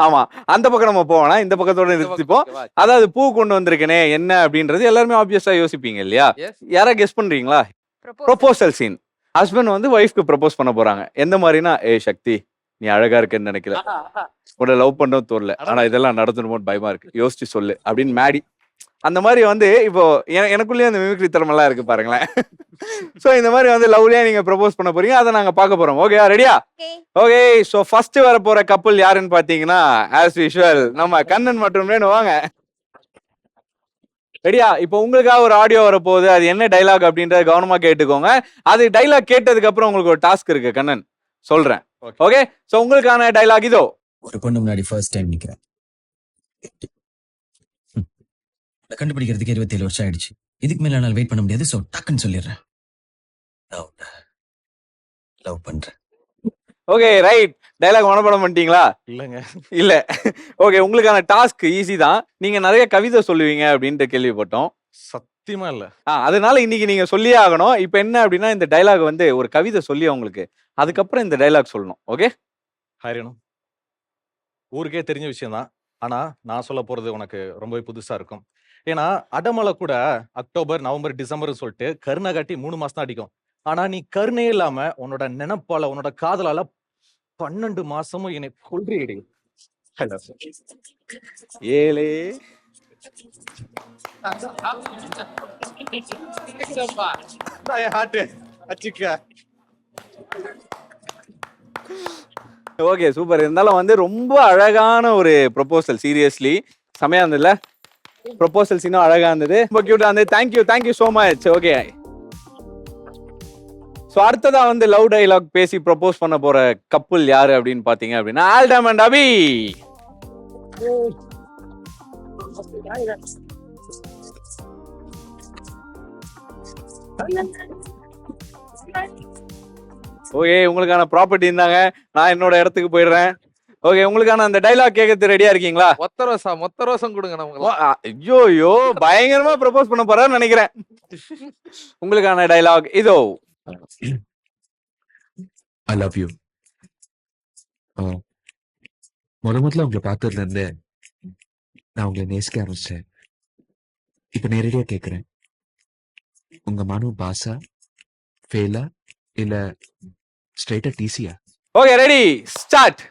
ஆமா அந்த பக்கம் நம்ம போவோம்னா இந்த பக்கத்தோட நிறுத்திப்போம். அதாவது பூ கொண்டு வந்திருக்கனே என்ன அப்படின்றது எல்லாருமே ஆப்வியஸா யோசிப்பீங்க இல்லையா? யாரா கெஸ் பண்றீங்களா? Proposal scene. ஹஸ்பண்ட் வந்து ஒய்ஃப்க்கு ப்ரொபோஸ் பண்ண போறாங்க. எந்த மாதிரினா, சக்தி நீ அழகா இருக்கன்னு நினைக்கல, உன்னை லவ் பண்ணவும் தோறல, ஆனா இதெல்லாம் நடத்தணுமோன்னு பயமா இருக்கு, யோசிச்சு சொல்லு அப்படின்னு மேடி. அந்த மாதிரி வந்து இப்போ எனக்குள்ளேயே அந்த மிமிக்ரி திறமெல்லாம் இருக்கு பாருங்களேன். சோ இந்த மாதிரி வந்து லவ்லியா நீங்க ப்ரொபோஸ் பண்ண போறீங்க, அதை நாங்க பார்க்க போறோம். ஓகே ரெடியா? ஓகே சோ ஃபர்ஸ்ட் வர போற கப்பல் யாருன்னு பாத்தீங்கன்னா ஆஸ் யூஷுவல் நம்ம கண்ணன் மற்றும் ரேணு. வாங்க. ரெடியா? இப்போ உங்களுக்காக ஒரு ஆடியோ வர போகுது. அது என்ன டைலாக் அப்படின்றத கவனமா கேட்டுக்கோங்க. அது டைலாக் கேட்டதுக்கு அப்புறம் உங்களுக்கு ஒரு டாஸ்க் இருக்கு கண்ணன், சொல்றேன். ஓகே சோ உங்களுக்கான டைலாக் இதோ. ஒரு பொண்ணு முன்னாடி ஃபர்ஸ்ட் டைம் நிக்கிறேன். கண்டுபிடிக்கிறதுக்கு 27 வருஷம் ஆயிடுச்சு. இதுக்கு மேல என்னால் வெயிட் பண்ண முடியாது. சோ டக்குன்னு சொல்லிடுறேன், லவ் பண்றேன். Okay right. டைலாக் மனப்பாடம் பண்ணிட்டீங்களா? இல்லங்க இல்ல. ஓகே உங்களுக்கான டாஸ்க் ஈஸி தான். நீங்க நிறைய கவிதை சொல்லுவீங்க அப்படின்ட்டு கேள்விப்பட்டோம். சத்தியமா இல்ல. அதனால இன்னைக்கு நீங்க சொல்லியே ஆகணும். இப்ப என்ன அப்படின்னா இந்த டைலாக் வந்து ஒரு கவிதை சொல்லி அவங்களுக்கு, அதுக்கப்புறம் இந்த டைலாக் சொல்லணும். ஓகே ஹாரியனும் ஊருக்கே தெரிஞ்ச விஷயம் தான். ஆனா நான் சொல்ல போறது உனக்கு ரொம்பவே புதுசா இருக்கும். ஏன்னா அடமலை கூட அக்டோபர் நவம்பர் டிசம்பர் சொல்லிட்டு கருணை காட்டி 3 மாசம் தான் அடிக்கும். ஆனா நீ கருணே இல்லாம உன்னோட நினைப்பால உன்னோட காதலால 12 மாசமும் என்னை கொல்றீடி. ஏலே ஓகே சூப்பர். இருந்தாலும் வந்து ரொம்ப அழகான ஒரு ப்ரொபோசல். சீரியஸ்லி செமையா இருந்ததுல. ப்ரொபோசல் சீனும் அழகா இருந்தது, ரொம்ப கியூட்டா இருந்தது. Thank you so much. Okay so அடுத்ததா வந்து லவ் டைலாக் பேசி ப்ரொபோஸ் பண்ண போற கப்புள் யாரு அப்படின்னு பாத்தீங்க அப்படின்னா ஆல்டம் அண்ட் அபி. ஓகே, உங்களுக்கான ப்ராப்பர்ட்டி இருந்தாங்க. நான் என்னோட இடத்துக்கு போயிடுறேன். ஓகே, உங்களுக்கான அந்த டைலாக் கேட்கறது ரெடியா இருக்கீங்களா? மொத்த ரோசம் கொடுங்க நமக்கு. ஐயோ பயங்கரமா ப்ரப்போஸ் பண்ண போறான்னு நினைக்கிறேன். உங்களுக்கான டைலாக் இதோ. I love you. முதல்ல உங்களை பார்த்ததுல இருந்து நான் உங்களை நேசிக்க ஆரம்பிச்சேன். இப்ப நேரடியா கேக்குறேன், உங்க மனு பாசா, ஃபெயிலா, இல்ல ஸ்ட்ரைட்டா டிசியா? Okay, ready start.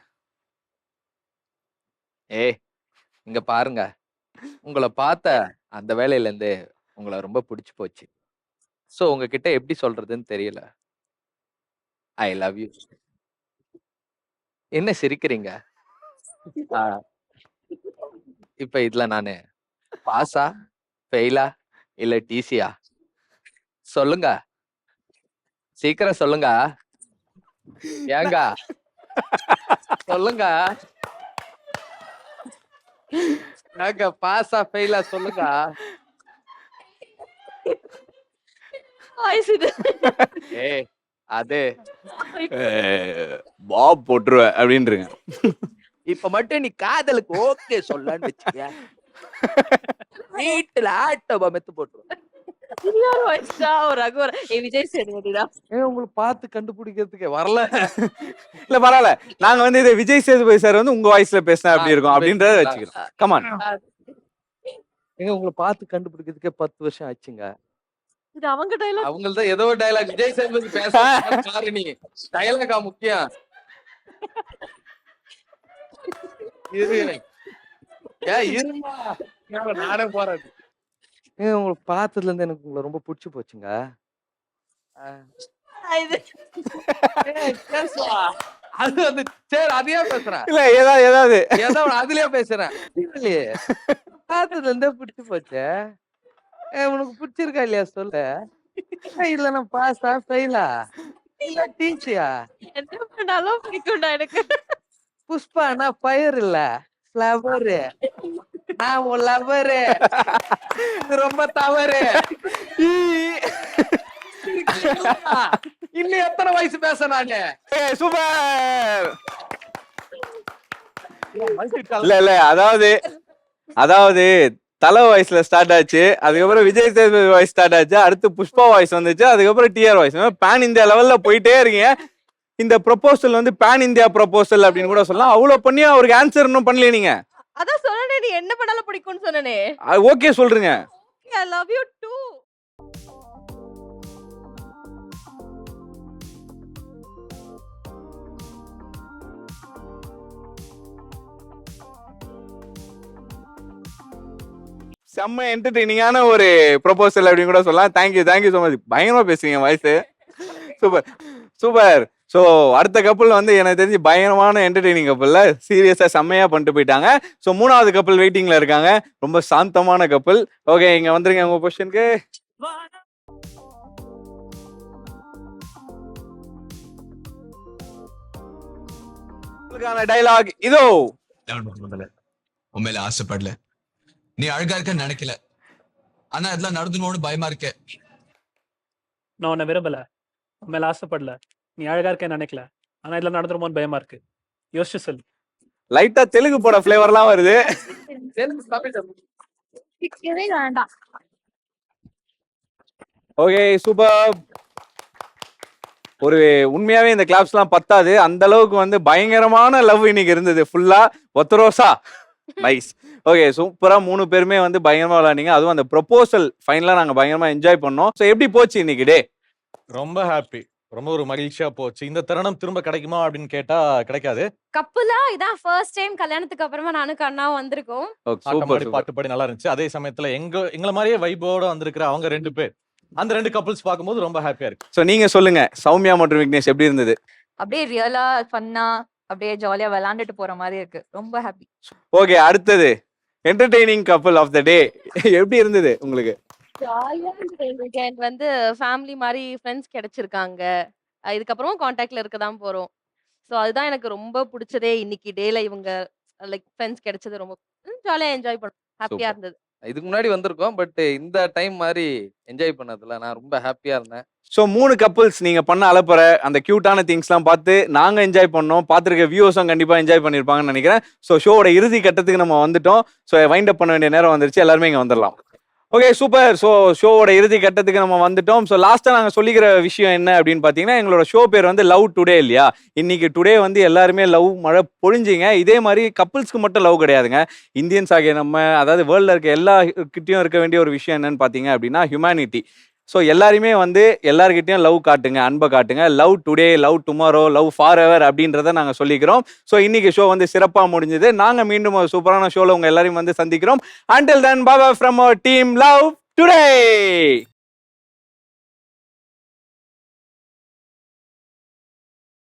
இங்க பாருங்க, உங்களை பார்த்த அந்த வேலையில இருந்து உங்களை ரொம்ப பிடிச்சு போச்சு. சோ உங்ககிட்ட எப்படி சொல்றதுன்னு தெரியல. I love you. என்ன சிரிக்கிறீங்க? இப்ப இதுல நானு பாஸா, ஃபெயிலா, இல்ல டிசியா? சொல்லுங்க, சீக்கிரம் சொல்லுங்க. ஏங்க சொல்லுங்க, ஏங்க பாஸா ஃபெயிலா சொல்லுங்க. அது பாப் போட்டுருவேன் அப்படின்றீங்க. இப்ப மட்டும் நீ காதலுக்கு ஓகே சொல்லன்னு வச்சுக்க, வீட்டுல ஆட்டோபா மெத்து போட்டுருவேன். விஜய் சேதுபதி தான். உங்களுக்கு பார்த்து கண்டுபிடிக்கிறதுக்கே வரல. இல்ல பரவாயில்ல, நாங்க வந்து இதை விஜய் சேதுபதி சார் வந்து உங்க வாய்ஸ்ல பேசினா அப்படி இருக்கும் அப்படின்றத வச்சுக்கிறோம். கமான். உங்களை பார்த்து கண்டுபிடிக்கிறதுக்கே 10 வருஷம் ஆச்சுங்க. இது அவங்க டைலாக். அவங்கள்தான் ஏதோ டைலாக் விஜய் சேதுபதி பேச பாரு, நீ டைலாக்கா முக்கியம். இருமா நானே போறேன். உங்களை பார்த்ததுல இருந்து எனக்கு உங்களை ரொம்ப பிடிச்சு போச்சுங்க. அது வந்து சரி அதையே பேசுறேன். இல்ல ஏதாவது ஏதோ அதுலயே பேசுறேன். இல்லையே, பார்த்ததுல இருந்தே பிடிச்சு போச்சு. உனக்கு பிடிச்சிருக்கா இல்லையா சொல்லு. இல்ல நான் பாஸா ஃபெயிலா இல்ல டீச்சியா? என்ன பண்ணாலும் பிடிக்கும்டா எனக்கு. புஷ்பானா ஃபயர் இல்ல ஃப்ளவர். நான் உன் லவரு. ரொம்ப தவறு. இன்னும் எத்தனை வயசு பேச நானு? சூப்பர். இல்ல அதாவது தலை வாய்ஸ்ல ஸ்டார்ட் ஆச்சு, அதுக்கப்புறம் விஜய் சேதுபதி வாய்ஸ் ஸ்டார்ட் ஆச்சு, அடுத்து புஷ்பா வாய்ஸ் வந்துச்சு, அதுக்கப்புறம் டிஆர் வாய்ஸ். பேன் இந்தியா லெவல்ல போயிட்டே இருக்கீங்க. இந்த ப்ரொபோசல் வந்து பேன் இந்தியா ப்ரொபோசல் அப்படின்னு கூட சொல்லலாம். அவ்வளவு பண்ணி அவருக்கு ஆன்சர் இன்னும் பண்ணல. நீங்க அதான் சொன்னனே, நீ என்ன பண்ணாலும் பிடிக்கும்னு சொன்னனே. ஓகே சொல்றீங்க. I love you too. செம்ம என்டர்டெய்னிங்கான ஒரு ப்ரொபோசல் அப்படின்னு கூட சொல்லலாம். Thank you so much. பயங்கரமா பேசுறீங்க வாய்ஸ். சூப்பர். ஸோ அடுத்த கப்பல் வந்து எனக்கு தெரிஞ்சு பயங்கரமான என்டர்டெய்னிங் கப்பல்ல சீரியஸா செம்மையா பண்ணிட்டு போயிட்டாங்க. ஸோ 3வது கப்பல் வெயிட்டிங்ல இருக்காங்க, ரொம்ப சாந்தமான கப்பல். ஓகே, இங்க வந்துருங்க உங்க பொசிஷனுக்கு. உங்களுக்கான டைலாக் இதோ. உண்மையில ஆசைப்படல, நீ அழகா இருக்க நினைக்கல, ஆனா இதெல்லாம் நடந்துன்னு பயமா இருக்க. நான் உன்னை விரும்பல, உன் மேல ஆசைப்படல, நீ அழகா இருக்கேன்னு நினைக்கல, ஆனா இதெல்லாம் நடந்துருமோன்னு பயமா இருக்கு. யோசிச்சு சொல்லு. லைட்டா தெலுங்கு போட ஃபிளேவர்லாம் வருது. வேண்டாம். Okay, super. ஒரு உண்மையாவே இந்த கிளாப்ஸ்லாம் பத்தாது, அந்த அளவுக்கு வந்து பயங்கரமான லவ் இன்னைக்கு இருந்தது. ஃபுல்லா ஒத்தரோசா. நைஸ். ஓகே, சூப்பரா 3 பேருமே வந்து பயங்கரமா விளையாண்டீங்க. அதுவும் அந்த ப்ரொபோசல் ஃபைனலா நாங்க பயங்கரமா என்ஜாய் பண்ணோம். ஸோ எப்படி போச்சு இன்னைக்கு டே? ரொம்ப ஹாப்பி, ரொம்ப ஒரு மகிழ்ச்சியா போச்சு. இந்த தருணம் திரும்ப கிடைக்குமா அப்படின்னு கேட்டா கிடைக்காது. கப்புலா இதான் ஃபர்ஸ்ட் டைம் கல்யாணத்துக்கு அப்புறமா நானும் கண்ணாவும் வந்திருக்கோம். சூப்பர். பாட்டு பாடி நல்லா இருந்துச்சு. அதே சமயத்துல எங்களை மாதிரியே வைபோட வந்திருக்கிற அவங்க 2 பேர், அந்த 2 கப்பல்ஸ் பார்க்கும்போது ரொம்ப ஹாப்பியா இருக்கு. ஸோ நீங்க சொல்லுங்க, சௌமியா மற்றும் விக்னேஷ் எப்படி இருந்தது? அப்படியே ரியலா ஃபன்னா அப்படியே ஜாலியா விளையாண்டுட்டு போற மாதிரி இருக்கு. ரொம்ப ஹாப்பி. ஓகே, அடுத்தது என்டர்டெய்னிங் கப்பல் ஆஃப் த டே எப்படி இருந்தது உங்களுக்கு? எனக்கு வந்து ஃபேமிலி மாதிரி ஃப்ரெண்ட்ஸ் கிடைச்சிருக்காங்க. இதுக்கப்புறமும் கான்டாக்ட்ல இருக்க தான் போறோம். ஸோ அதுதான் எனக்கு ரொம்ப பிடிச்சதே. இன்னைக்கு டேல இவங்க லைக் ஃப்ரெண்ட்ஸ் கிடைச்சது ரொம்ப ஜாலியா என்ஜாய் பண்ணோம். ஹாப்பியா இருந்தது. இதுக்கு முன்னாடி வந்திருக்கோம். பட் இந்த டைம் மாதிரி என்ஜாய் பண்ணதுல நான் ரொம்ப ஹாப்பியா இருந்தேன். ஸோ 3 கப்புள்ஸ் நீங்க பண்ண அலப்பற அந்த கியூட்டான திங்ஸ்லாம் பார்த்து நாங்க என்ஜாய் பண்ணோம். பார்த்துருக்க வியூவர்ஸும் கண்டிப்பா என்ஜாய் பண்ணியிருப்பாங்கன்னு நினைக்கிறேன். ஸோ ஷோவோட இறுதி கட்டத்துக்கு நம்ம வந்துட்டோம். ஸோ வைண்ட் அப் பண்ண வேண்டிய நேரம் வந்துருச்சு. எல்லாருமே இங்க வந்துடலாம். Okay super. ஸோ ஷோவோட இறுதி கட்டத்துக்கு நம்ம வந்துட்டோம். ஸோ லாஸ்ட்டாக நாங்கள் சொல்லிக்கிற விஷயம் என்ன அப்படின்னு பார்த்தீங்கன்னா, எங்களோட ஷோ பேர் வந்து லவ் டுடே இல்லையா? இன்னைக்கு டுடே வந்து எல்லாருமே லவ் மழை பொழிஞ்சிங்க. இதே மாதிரி கப்புள்ஸ்க்கு மட்டும் லவ் கிடையாதுங்க. இந்தியன்ஸ் ஆகிய நம்ம, அதாவது வேர்ல்டில் இருக்க எல்லா கிட்டையும் இருக்க வேண்டிய ஒரு விஷயம் என்னன்னு பார்த்தீங்க அப்படின்னா ஹியூமனிட்டி. ஸோ எல்லாருமே வந்து எல்லாருக்கிட்டையும் லவ் காட்டுங்க, அன்பை காட்டுங்க. Love today, love tomorrow, love for ever அப்படின்றத நாங்கள் சொல்லிக்கிறோம். ஸோ இன்னைக்கு ஷோ வந்து சிறப்பாக முடிஞ்சது. நாங்கள் மீண்டும் ஒரு சூப்பரான ஷோவில் உங்கள் எல்லாரையும் வந்து சந்திக்கிறோம். Until then, bye bye from our team Love Today.